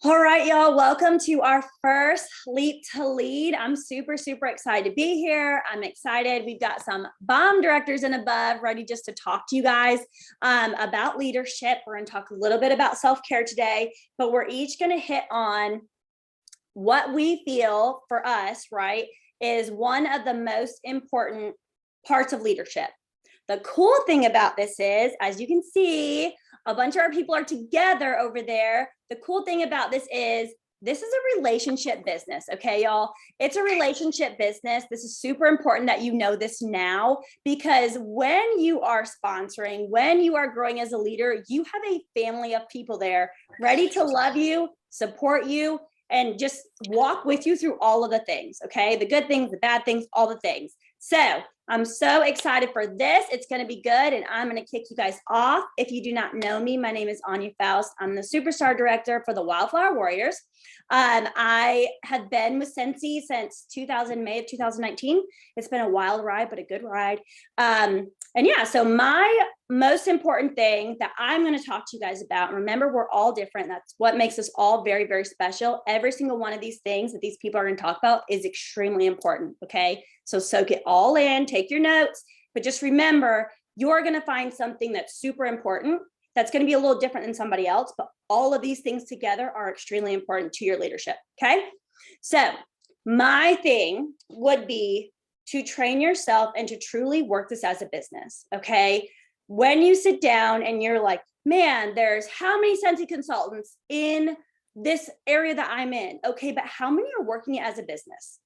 All right, y'all, welcome to our first Leap to Lead. I'm super excited to be here. I'm excited. We've got some bomb directors and above ready just to talk to you guys about leadership. We're going to talk a little bit about self-care today, but we're each going to hit on what we feel for us, right, is one of the most important parts of leadership. The cool thing about this is, as you can see, a bunch of our people are together over there. The cool thing about this is a relationship business, okay, y'all? It's a relationship business. This is super important that you know this now, because when you are sponsoring, when you are growing as a leader, you have a family of people there ready to love you, support you, and just walk with you through all of the things, okay? The good things, the bad things, all the things. So I'm so excited for this. It's going to be good, and I'm going to kick you guys off. If you do not know me, my name is Anja Faust. I'm the superstar director for the Wildflower Warriors. I have been with Scentsy since May of 2019. It's been a wild ride, but a good ride. And yeah, so my most important thing that I'm going to talk to you guys about, and remember, we're all different. That's what makes us all very special. Every single one of these things that these people are going to talk about is extremely important, okay? So soak it all in, take your notes, but just remember, you're going to find something that's super important, that's going to be a little different than somebody else, but all of these things together are extremely important to your leadership, okay? So my thing would be to train yourself and to truly work this as a business, okay? When you sit down and you're like, man, there's how many Scentsy consultants in this area that I'm in? Okay, but how many are working it as a business?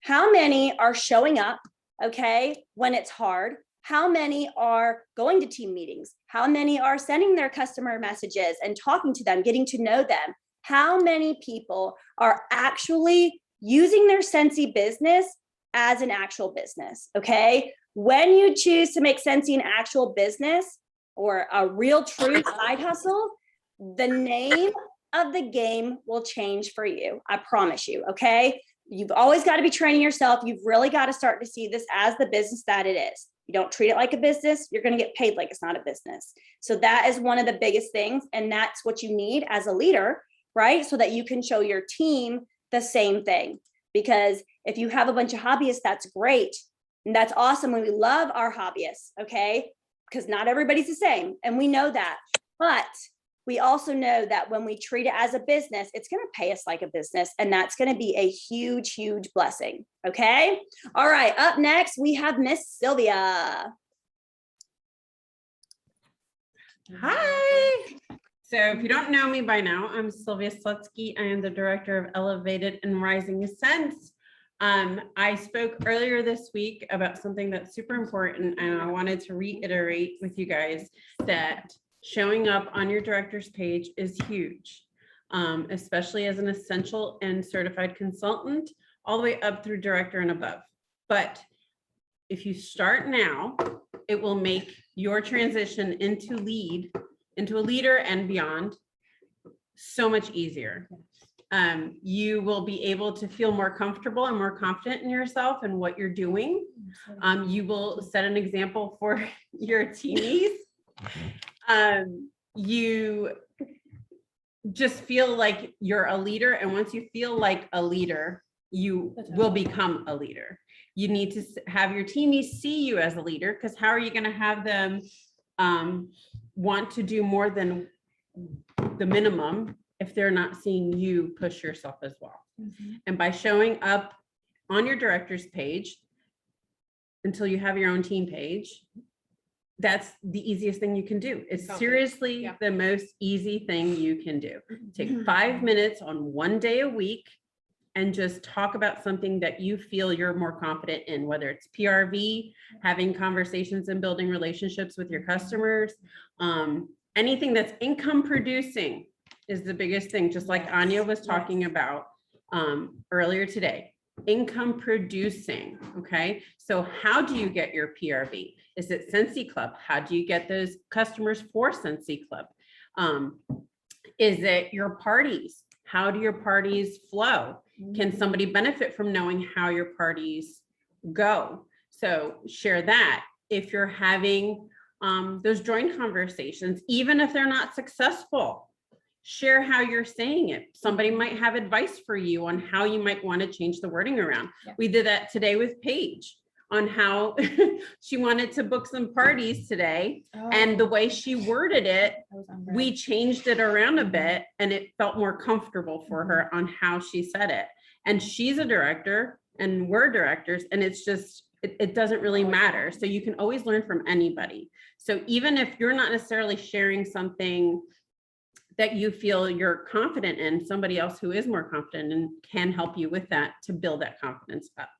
How many are showing up, okay, when it's hard? How many are going to team meetings? How many are sending their customer messages and talking to them, getting to know them? How many people are actually using their Scentsy business as an actual business, okay? When you choose to make Scentsy an actual business or a real true side hustle, the name of the game will change for you. I promise you, okay? You've always got to be training yourself. You've really got to start to see this as the business that it is. You don't treat it like a business, you're going to get paid like it's not a business. So that is one of the biggest things. And that's what you need as a leader, right? So that you can show your team the same thing. Because if you have a bunch of hobbyists, that's great. And that's awesome when we love our hobbyists, okay? Because not everybody's the same. And we know that. But we also know that when we treat it as a business, it's going to pay us like a business. And that's going to be a huge blessing. Okay. All right. Up next, we have Miss Silvia. Hi. So if you don't know me by now, I'm Silvia Slutsky. I am the director of Elevated and Rising Ascents. I spoke earlier this week about something that's super important, and I wanted to reiterate with you guys that showing up on your director's page is huge, especially as an essential and certified consultant, all the way up through director and above. But if you start now, it will make your transition into a leader and beyond so much easier. You will be able to feel more comfortable and more confident in yourself and what you're doing. You will set an example for your teamies. You just feel like you're a leader, and once you feel like a leader, you will become a leader. You need to have your teamies see you as a leader, because how are you going to have them want to do more than the minimum if they're not seeing you push yourself as well? And by showing up on your director's page until you have your own team page, that's the easiest thing you can do. It's seriously the most easy thing you can do. Take 5 minutes on one day a week and just talk about something that you feel you're more confident in, whether it's PRV, having conversations and building relationships with your customers, anything that's income producing is the biggest thing, just like Anja was talking about earlier today. Income producing, okay? So how do you get your PRV? Is it Scentsy Club? How do you get those customers for Scentsy Club? Is it your parties? How do your parties flow? Can somebody benefit from knowing how your parties go? So share that. If you're having those joint conversations, even if they're not successful, share how you're saying it. Somebody might have advice for you on how you might want to change the wording around. Yeah. We did that today with Paige on how she wanted to book some parties today. And the way she worded it, we changed it around a bit and it felt more comfortable for her on how she said it. And she's a director and we're directors, and it's just, it doesn't really matter. So you can always learn from anybody. So even if you're not necessarily sharing something that you feel you're confident in, somebody else who is more confident and can help you with that to build that confidence up.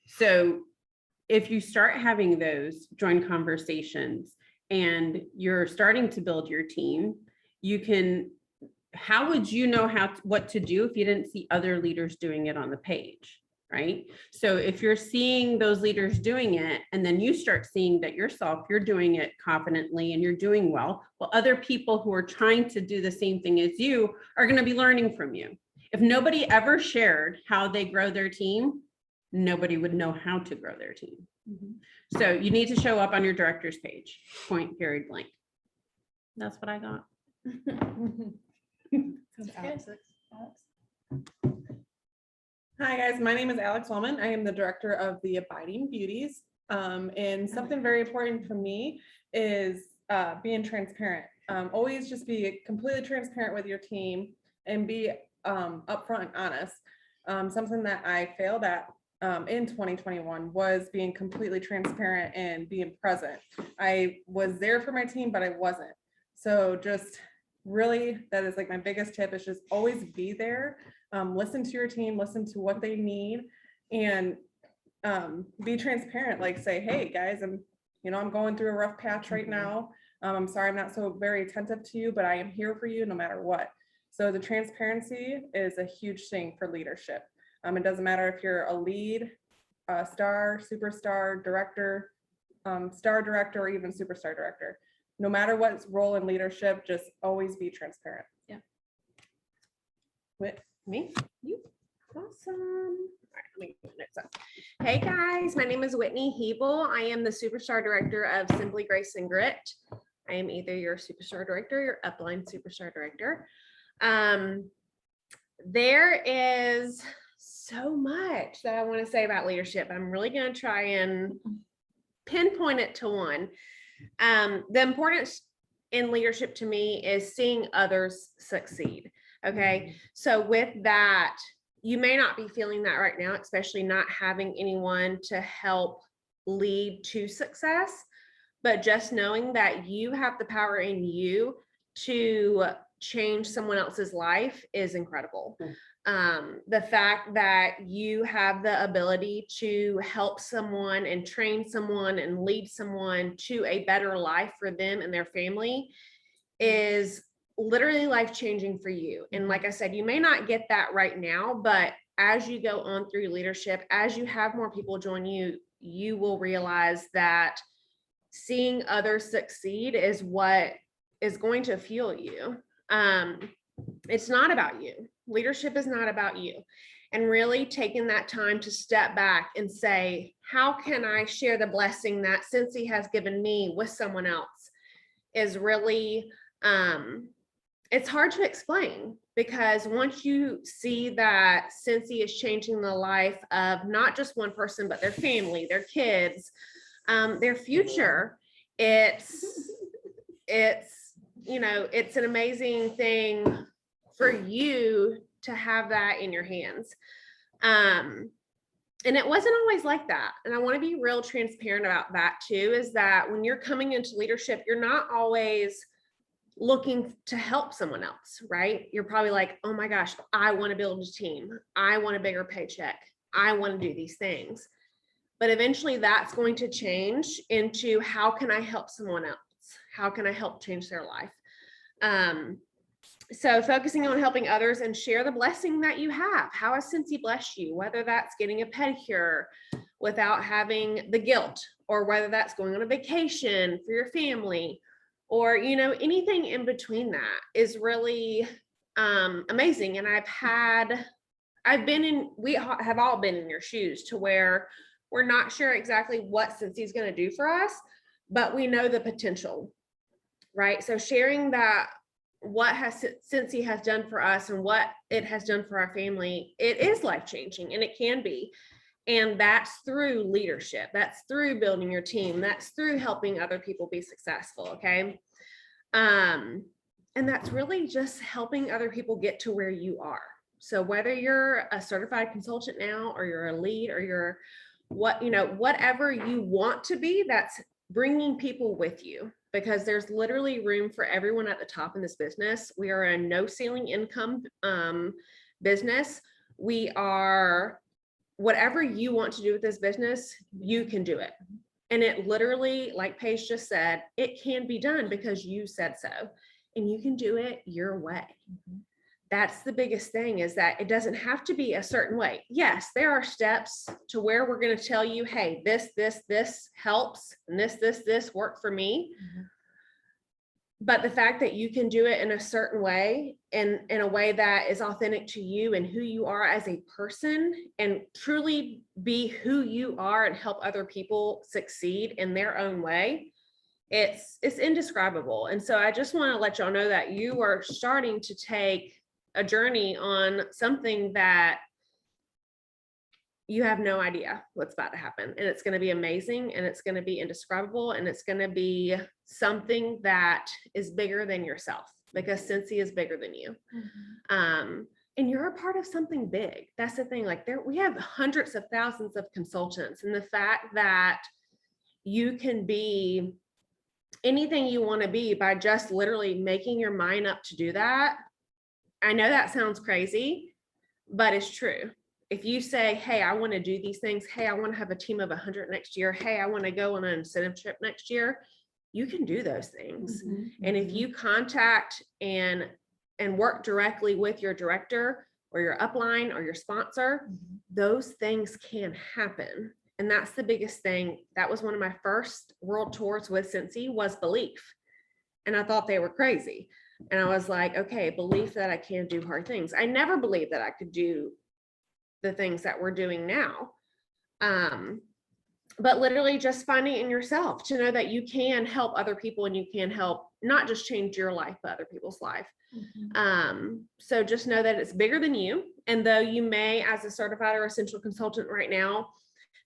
So if you start having those joint conversations and you're starting to build your team, you can, how would you know what to do if you didn't see other leaders doing it on the page, right? So if you're seeing those leaders doing it, and then you start seeing that yourself, you're doing it confidently and you're doing well, other people who are trying to do the same thing as you are going to be learning from you. If nobody ever shared how they grow their team, nobody would know how to grow their team. So you need to show up on your director's page, point, period, blank. That's what I got. Hi guys, my name is Alex Wellman. I am the director of the Abiding Beauties. And something very important for me is being transparent. Always just be completely transparent with your team and be upfront and honest. Something that I failed at in 2021 was being completely transparent and being present. I was there for my team, but I wasn't. So just really, that is like my biggest tip, is just always be there. Listen to your team, listen to what they need, and be transparent. Like say, hey guys, I'm going through a rough patch right now. I'm sorry I'm not so very attentive to you, but I am here for you no matter what. So the transparency is a huge thing for leadership. It doesn't matter if you're a lead, star, superstar, director, star director, or even superstar director. No matter what role in leadership, just always be transparent. Yeah. With Me? You? Awesome. All right, let me get my notes up. Hey guys, my name is Whitney Hebel. I am the superstar director of Simply Grace and Grit. I am either your superstar director or your upline superstar director. There is so much that I want to say about leadership. I'm really going to try and pinpoint it to one. The importance in leadership to me is seeing others succeed. Okay. So with that, you may not be feeling that right now, especially not having anyone to help lead to success, but just knowing that you have the power in you to change someone else's life is incredible. The fact that you have the ability to help someone and train someone and lead someone to a better life for them and their family is literally life-changing for you. And like I said, you may not get that right now, but as you go on through leadership, as you have more people join you, you will realize that seeing others succeed is what is going to fuel you. It's not about you. Leadership is not about you. And really taking that time to step back and say, how can I share the blessing that Cincy has given me with someone else is really, it's hard to explain, because once you see that Cincy is changing the life of not just one person, but their family, their kids, their future, it's an amazing thing for you to have that in your hands. And it wasn't always like that. And I want to be real transparent about that too, is that when you're coming into leadership, you're not always looking to help someone else, right? You're probably like, oh my gosh, I want to build a team. I want a bigger paycheck. I want to do these things. But eventually that's going to change into, how can I help someone else? How can I help change their life? So focusing on helping others and share the blessing that you have. How has Cincy blessed you? Whether that's getting a pedicure without having the guilt, or whether that's going on a vacation for your family, or, anything in between that is really amazing. And we have all been in your shoes, to where we're not sure exactly what Cincy's going to do for us, but we know the potential, right? So sharing that what Cincy has done for us and what it has done for our family, it is life-changing, and it can be. And that's through leadership. That's through building your team. That's through helping other people be successful. Okay. And that's really just helping other people get to where you are. So whether you're a certified consultant now, or you're a lead, or you're whatever you want to be, that's bringing people with you, because there's literally room for everyone at the top in this business. We are a no ceiling income business. We are, whatever you want to do with this business, you can do it. And it literally, like Paige just said, it can be done because you said so, and you can do it your way. That's the biggest thing, is that it doesn't have to be a certain way. Yes, there are steps to where we're going to tell you, hey, this helps, and this worked for me. But the fact that you can do it in a certain way, and in a way that is authentic to you and who you are as a person, and truly be who you are and help other people succeed in their own way, it's indescribable. And so I just want to let y'all know that you are starting to take a journey on something that you have no idea what's about to happen. And it's going to be amazing, and it's going to be indescribable, and it's going to be something that is bigger than yourself, because Cincy is bigger than you. And you're a part of something big. That's the thing. Like, we have hundreds of thousands of consultants, and the fact that you can be anything you want to be by just literally making your mind up to do that. I know that sounds crazy, but it's true. If you say, hey, I want to do these things, hey, I want to have a team of 100 next year, hey, I want to go on an incentive trip next year, you can do those things. And if you contact and work directly with your director or your upline or your sponsor, those things can happen. And that's the biggest thing. That was one of my first world tours with Cincy, was belief. And I thought they were crazy. And I was like, okay, belief that I can do hard things. I never believed that I could do the things that we're doing now. But literally just finding it in yourself to know that you can help other people, and you can help not just change your life, but other people's life. So just know that it's bigger than you. And though you may, as a certified or essential consultant right now,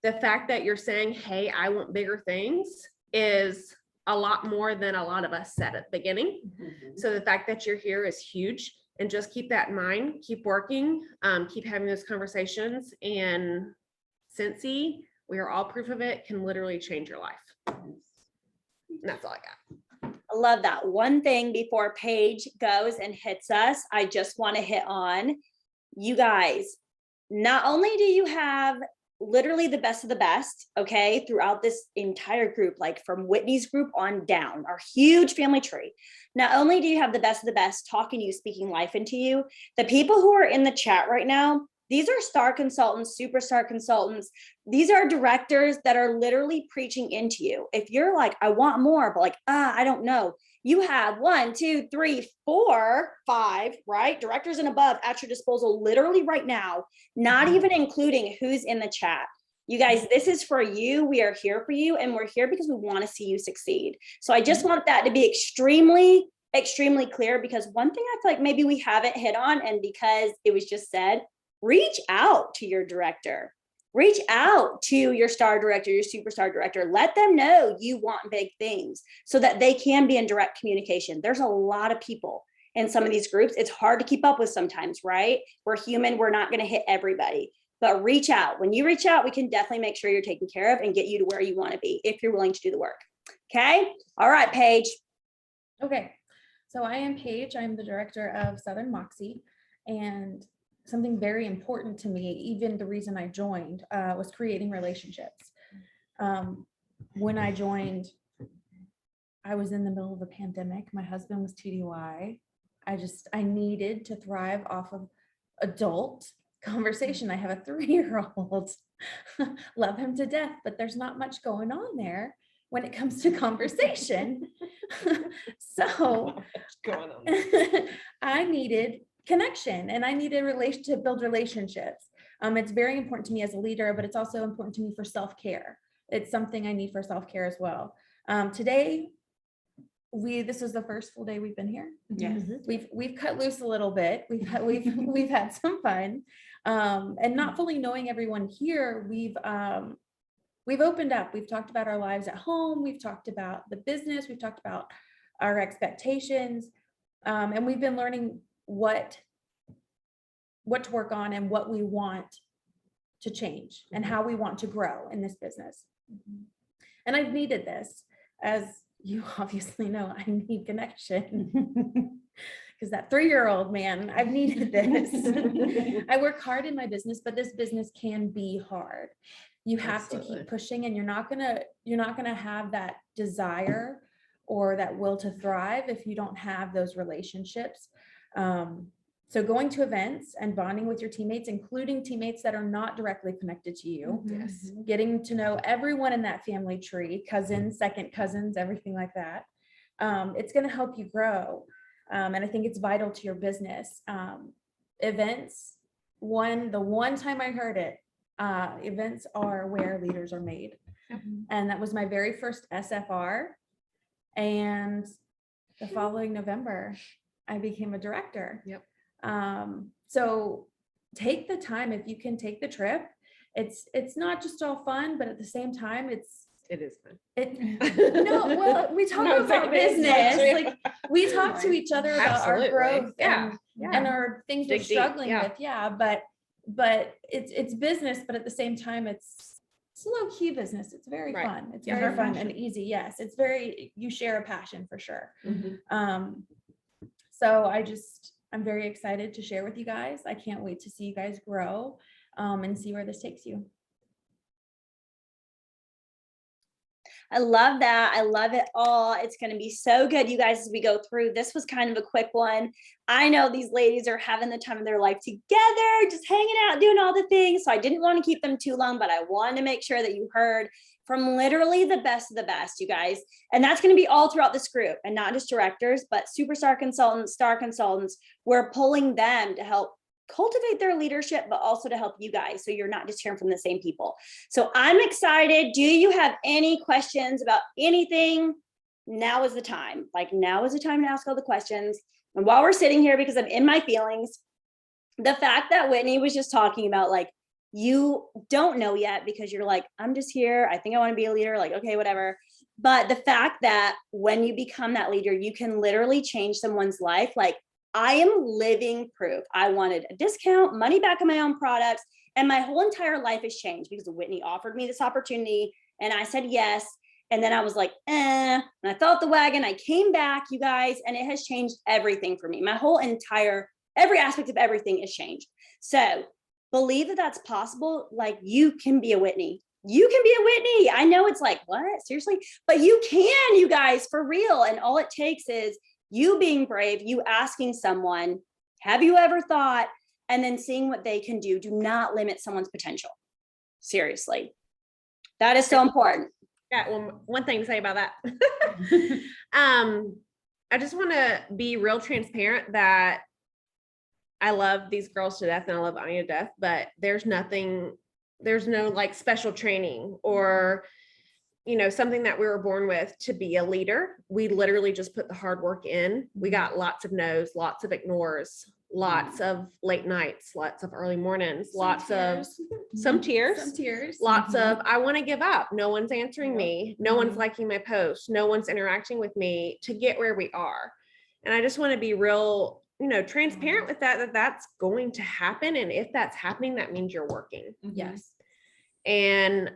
the fact that you're saying, hey, I want bigger things, is a lot more than a lot of us said at the beginning. So the fact that you're here is huge. And just keep that in mind, keep working, keep having those conversations. And Cincy, we are all proof of it, can literally change your life. And that's all I got. I love that. One thing before Paige goes and hits us, I just want to hit on, you guys, not only do you have literally the best of the best, okay, throughout this entire group, like from Whitney's group on down, our huge family tree. Not only do you have the best of the best talking to you, speaking life into you, the people who are in the chat right now, these are star consultants, superstar consultants. These are directors that are literally preaching into you. If you're like, I want more, but like, I don't know. You have 1, 2, 3, 4, 5, right? Directors and above at your disposal, literally right now, not even including who's in the chat. You guys, this is for you. We are here for you, and we're here because we want to see you succeed. So I just want that to be extremely, extremely clear, because one thing I feel like maybe we haven't hit on, and because it was just said, reach out to your director, reach out to your star director, your superstar director, let them know you want big things so that they can be in direct communication. There's a lot of people in some of these groups. It's hard to keep up with sometimes, right? We're human. We're not going to hit everybody, but reach out. When you reach out, we can definitely make sure you're taken care of and get you to where you want to be if you're willing to do the work. Okay. All right, Paige. Okay. So I am Paige. I'm the director of Southern Moxie, and something very important to me, even the reason I joined, was creating relationships. When I joined, I was in the middle of a pandemic. My husband was TDY. I needed to thrive off of adult conversation. I have a 3-year-old, love him to death, but there's not much going on there when it comes to conversation. So I needed connection, and I needed to build relationships. It's very important to me as a leader, but it's also important to me for self-care. It's something I need for self-care as well. Today, this is the first full day we've been here. Yes. We've cut loose a little bit. We've had some fun. And not fully knowing everyone here, we've opened up. We've talked about our lives at home. We've talked about the business. We've talked about our expectations. And we've been learning what to work on and what we want to change and how we want to grow in this business. And I've needed this, as you obviously know, I need connection. Because that 3-year-old, man, I've needed this. I work hard in my business, but this business can be hard. You have to keep pushing, and you're not gonna have that desire or that will to thrive if you don't have those relationships. So going to events and bonding with your teammates, including teammates that are not directly connected to you, Yes. getting to know everyone in that family tree, cousins, second cousins, everything like that. It's going to help you grow. And I think it's vital to your business. Events, the one time I heard it, events are where leaders are made. And that was my very first SFR. And the following November, I became a director. Yep. So take the time, if you can take the trip. It's not just all fun, but at the same time, It is fun. no, well, we talk No, about it is business. fun. Like we talk to each other about Absolutely. our growth Yeah. and our things we're Dig deep, struggling yeah. with. Yeah. But it's business, but at the same time, it's low key business. It's very Right. fun. It's Yeah. very fun and easy. Yes. You share a passion for sure. So I'm very excited to share with you guys. I can't wait to see you guys grow and see where this takes you. I love that. I love it all. It's going to be so good, you guys, as we go through. This was kind of a quick one. I know these ladies are having the time of their life together, just hanging out, doing all the things. So I didn't want to keep them too long, but I wanted to make sure that you heard from literally the best of the best, you guys. And that's going to be all throughout this group, and not just directors, but superstar consultants, star consultants. We're pulling them to help cultivate their leadership, but also to help you guys, so you're not just hearing from the same people. So I'm excited. Do you have any questions about anything? Now is the time. Now is the time to ask all the questions. And while we're sitting here, because I'm in my feelings, the fact that Whitney was just talking about, you don't know yet because you're like, I'm just here. I think I want to be a leader. Okay, whatever. But the fact that when you become that leader, you can literally change someone's life. I am living proof. I wanted a discount, money back on my own products, and my whole entire life has changed because Whitney offered me this opportunity, and I said yes. And then I was like, and I fell off the wagon. I came back, you guys, and it has changed everything for me. My whole every aspect of everything has changed. So believe that that's possible. You can be a Whitney. You can be a Whitney. I know it's what? Seriously? But you can, you guys, for real. And all it takes is you being brave, you asking someone, have you ever thought, and then seeing what they can do. Do not limit someone's potential. Seriously. That is so important. Yeah, well, one thing to say about that. I just want to be real transparent that I love these girls to death and I love Anja to death, but there's no special training or something that we were born with to be a leader. We literally just put the hard work in. We got lots of no's, lots of ignores, lots of late nights, lots of early mornings, some tears, lots of, I want to give up. No one's answering me. No one's liking my post. No one's interacting with me to get where we are. And I just want to be real, transparent with that's going to happen. And if that's happening, that means you're working. Yes. And,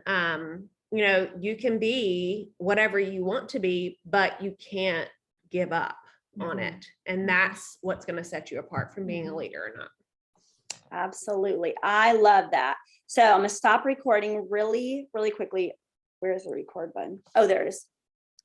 you can be whatever you want to be, but you can't give up on it. And that's what's going to set you apart from being a leader or not. Absolutely. I love that. So I'm going to stop recording really, really quickly. Where is the record button? Oh, there it is.